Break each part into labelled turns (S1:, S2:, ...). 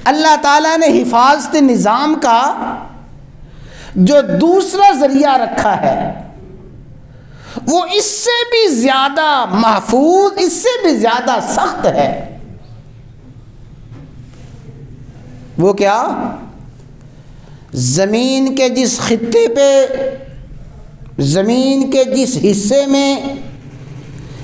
S1: اللہ تعالیٰ نے حفاظت نظام کا جو دوسرا ذریعہ رکھا ہے وہ اس سے بھی زیادہ محفوظ، اس سے بھی زیادہ سخت ہے۔ وہ کیا؟ زمین کے جس خطے پہ، زمین کے جس حصے میں،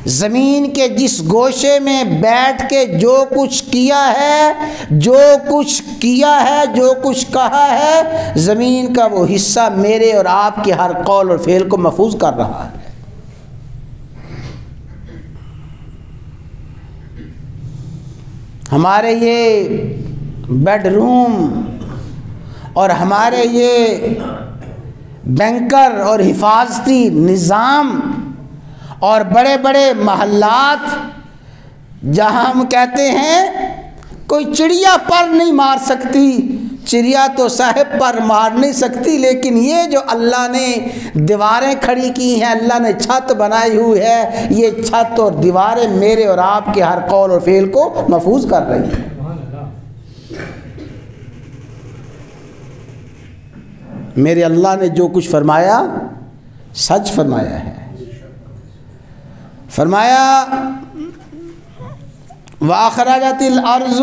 S1: زمین کے جس گوشے میں بیٹھ کے جو کچھ کیا ہے، جو کچھ کیا ہے، جو کچھ کہا ہے، زمین کا وہ حصہ میرے اور آپ کے ہر قول اور فعل کو محفوظ کر رہا ہے۔ ہمارے یہ بیڈ روم اور ہمارے یہ بینکر اور حفاظتی نظام اور بڑے بڑے محلات جہاں ہم کہتے ہیں کوئی چڑیا پر نہیں مار سکتی، چڑیا تو صاحب پر مار نہیں سکتی، لیکن یہ جو اللہ نے دیواریں کھڑی کی ہیں، اللہ نے چھت بنائی ہوئی ہے، یہ چھت اور دیواریں میرے اور آپ کے ہر قول اور فعل کو محفوظ کر رہی ہیں۔ میرے اللہ نے جو کچھ فرمایا سچ فرمایا ہے۔ فرمایا وَأَخْرَجَتِ الْأَرْضُ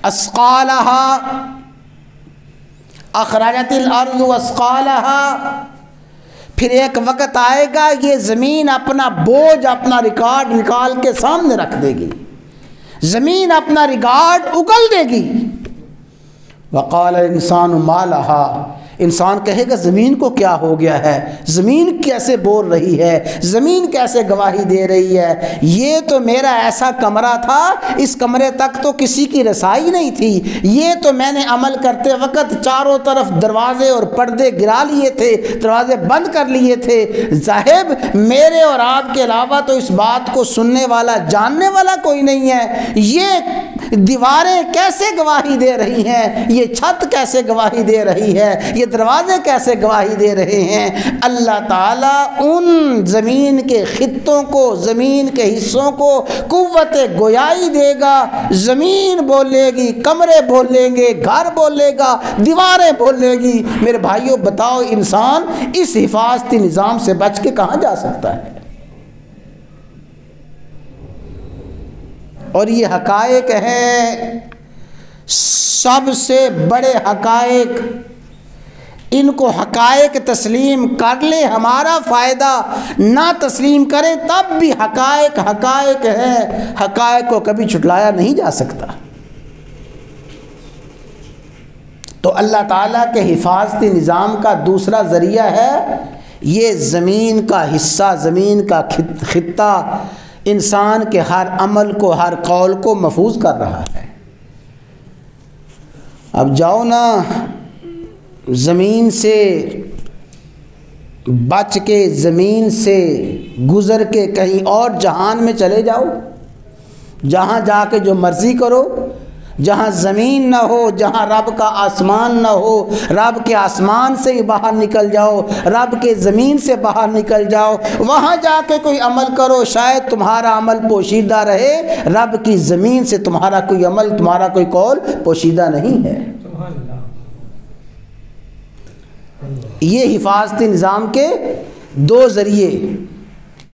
S1: أَثْقَالَهَا، أَخْرَجَتِ الْأَرْضُ أَثْقَالَهَا، پھر ایک وقت آئے گا یہ زمین اپنا بوجھ، اپنا ریکارڈ نکال کے سامنے رکھ دے گی، زمین اپنا ریکارڈ اگل دے گی۔ وَقَالَ الْإِنسَانُ مَا لَهَا، انسان کہے گا زمین کو کیا ہو گیا ہے، زمین کیسے بول رہی ہے، زمین کیسے گواہی دے رہی ہے، یہ تو میرا ایسا کمرہ تھا، اس کمرے تک تو کسی کی رسائی نہیں تھی، یہ تو میں نے عمل کرتے وقت چاروں طرف دروازے اور پردے گرا لیے تھے، دروازے بند کر لیے تھے، صاحب میرے اور آپ کے علاوہ تو اس بات کو سننے والا، جاننے والا کوئی نہیں ہے، یہ دیواریں کیسے گواہی دے رہی ہیں، یہ چھت کیسے گواہی دے رہی ہے، یہ دروازے کیسے گواہی دے رہے ہیں۔ اللہ تعالیٰ ان زمین کے خطوں کو، زمین کے حصوں کو قوت گویائی دے گا، زمین بولے گی، کمرے بولیں گے، گھر بولے گا، دیواریں بولے گی۔ میرے بھائیوں بتاؤ انسان اس حفاظتی نظام سے بچ کے کہاں جا سکتا ہے؟ اور یہ حقائق ہیں، سب سے بڑے حقائق، ان کو حقائق تسلیم کر لیں، ہمارا فائدہ نہ تسلیم کریں تب بھی حقائق حقائق ہیں، حقائق کو کبھی چھٹلایا نہیں جا سکتا۔ تو اللہ تعالیٰ کے حفاظتی نظام کا دوسرا ذریعہ ہے یہ زمین کا حصہ، زمین کا خطہ انسان کے ہر عمل کو، ہر قول کو محفوظ کر رہا ہے۔ اب جاؤ نا زمین سے بچ کے، زمین سے گزر کے کہیں اور جہان میں چلے جاؤ، جہاں جا کے جو مرضی کرو، جہاں زمین نہ ہو، جہاں رب کا آسمان نہ ہو، رب کے آسمان سے ہی باہر نکل جاؤ، رب کے زمین سے باہر نکل جاؤ، وہاں جا کے کوئی عمل کرو، شاید تمہارا عمل پوشیدہ رہے، رب کی زمین سے تمہارا کوئی عمل، تمہارا کوئی قول پوشیدہ نہیں ہے۔ یہ حفاظتی نظام کے دو ذریعے